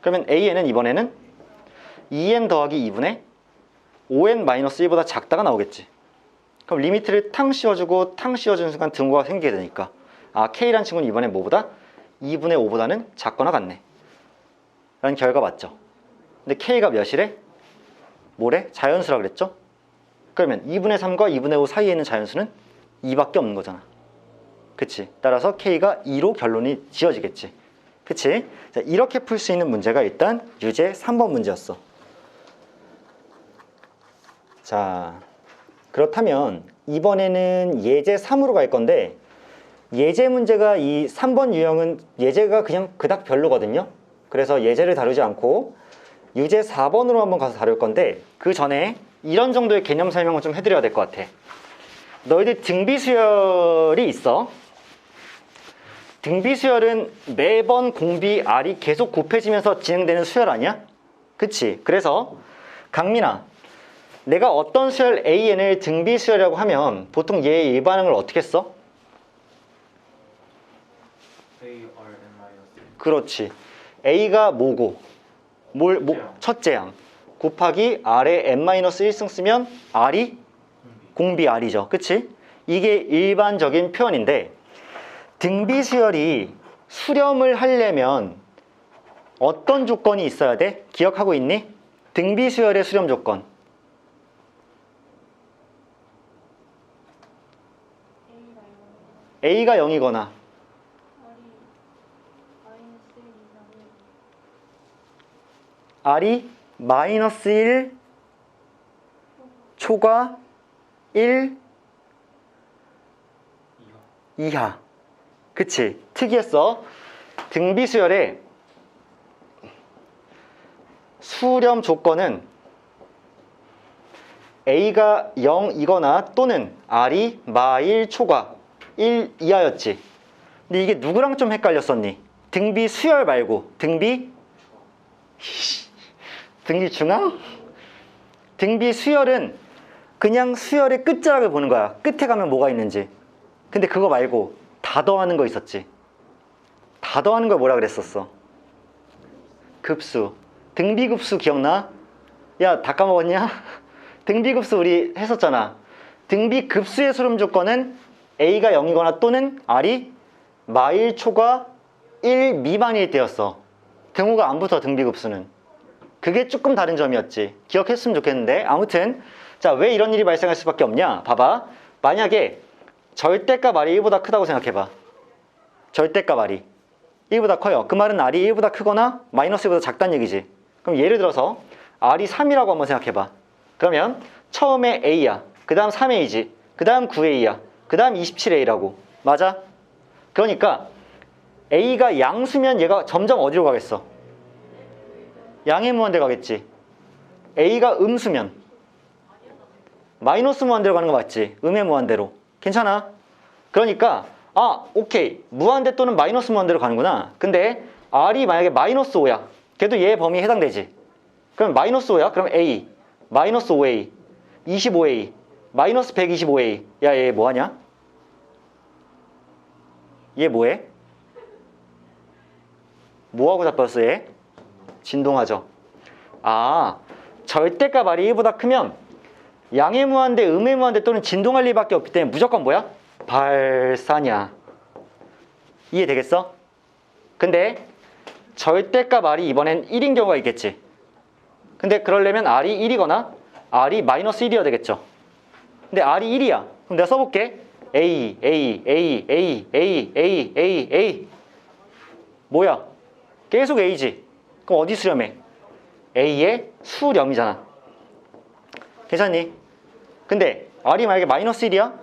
그러면 AN은 이번에는 2N 더하기 2분의 5N-1보다 작다가 나오겠지. 그럼 리미트를 탕 씌워주고 탕 씌워주는 순간 등호가 생기게 되니까, 아, K란 친구는 이번에 뭐보다? 2분의 5보다는 작거나 같네 라는 결과 맞죠? 근데 K가 몇이래? 뭐래? 자연수라 그랬죠? 그러면 2분의 3과 2분의 5 사이에 있는 자연수는 2밖에 없는 거잖아. 그치? 따라서 K가 2로 결론이 지어지겠지. 그치? 자, 이렇게 풀 수 있는 문제가 일단 유제 3번 문제였어. 자, 그렇다면 이번에는 예제 3으로 갈 건데 예제 문제가 이 3번 유형은 예제가 그냥 그닥 별로거든요. 그래서 예제를 다루지 않고 유제 4번으로 한번 가서 다룰 건데 그 전에 이런 정도의 개념 설명을 좀 해드려야 될 것 같아. 너희들 등비수열이 있어. 등비수열은 매번 공비 R이 계속 곱해지면서 진행되는 수열 아니야? 그치? 그래서 강민아, 내가 어떤 수열 AN을 등비수열이라고 하면 보통 얘의 일반항을 어떻게 써? A, R, N 마이너스 그렇지. A가 뭐고? 첫째 양. 곱하기 R에 n-1승 쓰면 R이 공비 R이죠. 그치? 이게 일반적인 표현인데 등비수열이 수렴을 하려면 어떤 조건이 있어야 돼? 기억하고 있니? 등비수열의 수렴 조건. A가 0이거나 R이 마이너스 1 초과 1 이하. 그치? 특이했어. 등비수열의 수렴 조건은 A가 0이거나 또는 R이 마1 초과 1 이하였지. 근데 이게 누구랑 좀 헷갈렸었니? 등비수열 말고 등비중앙? 등비수열은 그냥 수열의 끝자락을 보는 거야. 끝에 가면 뭐가 있는지. 근데 그거 말고 다 더하는 거 있었지. 다 더하는 걸 뭐라 그랬었어? 급수. 등비급수 기억나? 야, 다 까먹었냐? 등비급수 우리 했었잖아. 등비급수의 수렴 조건은 A가 0이거나 또는 R이 마1 초과 1 미만일 때였어. 등호가 안 붙어, 등비급수는. 그게 조금 다른 점이었지. 기억했으면 좋겠는데. 아무튼 자, 왜 이런 일이 발생할 수밖에 없냐? 봐봐. 만약에 절대값 R이 1보다 크다고 생각해봐. 절대값 R이 1보다 커요. 그 말은 R이 1보다 크거나 마이너스 1보다 작다는 얘기지. 그럼 예를 들어서 R이 3이라고 한번 생각해봐. 그러면 처음에 A야. 그 다음 3A지. 그 다음 9A야. 그 다음 27A라고. 맞아? 그러니까 A가 양수면 얘가 점점 어디로 가겠어? 양의 무한대 가겠지. A가 음수면 마이너스 무한대로 가는 거 맞지? 음의 무한대로. 괜찮아? 그러니까 오케이. 무한대 또는 마이너스 무한대로 가는구나. 근데 R이 만약에 마이너스 5야. 걔도 얘 범위에 해당되지. 그럼 마이너스 5야? 그럼 A 마이너스 5A 25A 마이너스 125A. 야, 얘 뭐하냐? 얘 뭐해? 뭐하고 자빠졌어 얘? 진동하죠. 절대값 R이 1보다 크면 양의 무한대, 음의 무한대 또는 진동할 리밖에 없기 때문에 무조건 뭐야? 발사냐. 이해되겠어? 근데 절대값 R이 이번엔 1인 경우가 있겠지. 근데 그러려면 R이 1이거나 R이 마이너스 1이어야 되겠죠. 근데 R이 1이야. 그럼 내가 써볼게. A, A, A, A, A, A, A, A. 뭐야? 계속 A지. 그럼 어디 수렴해? A의 수렴이잖아. 괜찮니? 근데 R이 만약에 마이너스 1이야?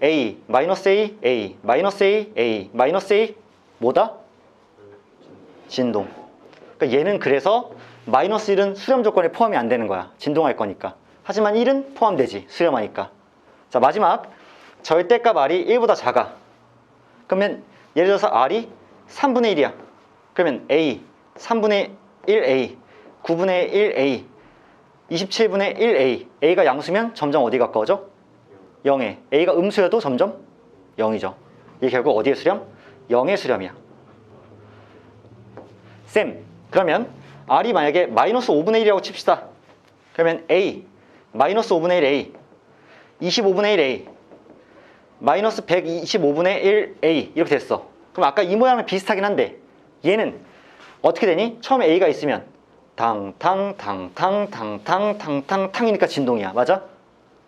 A, 마이너스 A, A, 마이너스 A, A, 마이너스 A. 뭐다? 진동. 그러니까 얘는 그래서 마이너스 1은 수렴 조건에 포함이 안 되는 거야. 진동할 거니까. 하지만 1은 포함되지. 수렴하니까. 자, 마지막. 절대값 R이 1보다 작아. 그러면 예를 들어서 R이 3분의 1이야. 그러면 A 3분의 1A 9분의 1A 27분의 1A. A가 양수면 점점 어디 가까워져? 0에. A가 음수여도 점점 0이죠. 이게 결국 어디의 수렴? 0의 수렴이야. 쌤, 그러면 R이 만약에 마이너스 5분의 1이라고 칩시다. 그러면 A 마이너스 5분의 1A 25분의 1A 마이너스 125분의 1A 이렇게 됐어. 그럼 아까 이 모양은 비슷하긴 한데 얘는 어떻게 되니? 처음에 A가 있으면 탕탕탕탕탕탕탕탕이니까 진동이야. 맞아?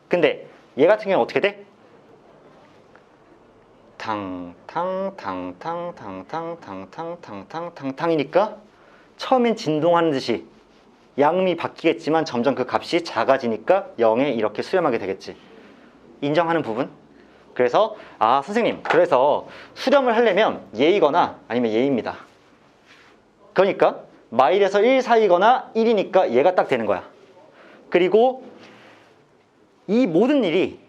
근데 얘 같은 경우는 어떻게 돼? 탕탕탕탕탕탕탕탕탕탕탕탕탕이니까 처음엔 진동하는 듯이 양미 바뀌겠지만 점점 그 값이 작아지니까 0에 이렇게 수렴하게 되겠지. 인정하는 부분? 그래서 아 선생님 그래서 수렴을 하려면 예이거나 아니면 예입니다. 그러니까 마일에서 1 사이거나 1이니까 얘가 딱 되는 거야. 그리고 이 모든 일이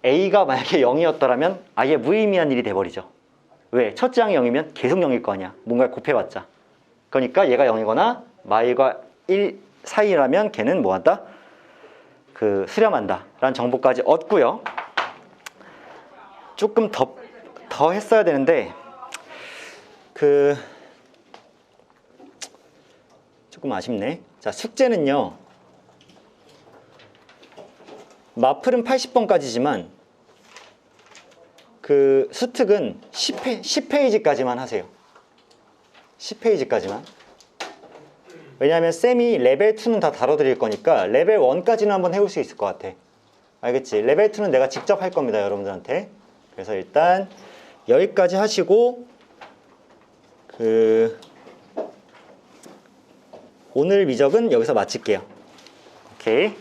A가 만약에 0이었더라면 아예 무의미한 일이 돼버리죠. 왜? 첫째 항이 0이면 계속 0일 거 아니야. 뭔가 곱해봤자. 그러니까 얘가 0이거나 마일과 1 사이라면 걔는 뭐한다? 그 수렴한다 라는 정보까지 얻고요. 조금 더 했어야 되는데 조금 아쉽네. 자, 숙제는요. 마플은 80번까지지만 그 수특은 10페이지까지만 하세요. 10페이지까지만. 왜냐하면 쌤이 레벨 2는 다 다뤄드릴 거니까 레벨 1까지는 한번 해볼 수 있을 것 같아. 알겠지? 레벨 2는 내가 직접 할 겁니다, 여러분들한테. 그래서 일단 여기까지 하시고 오늘 미적은 여기서 마칠게요. 오케이.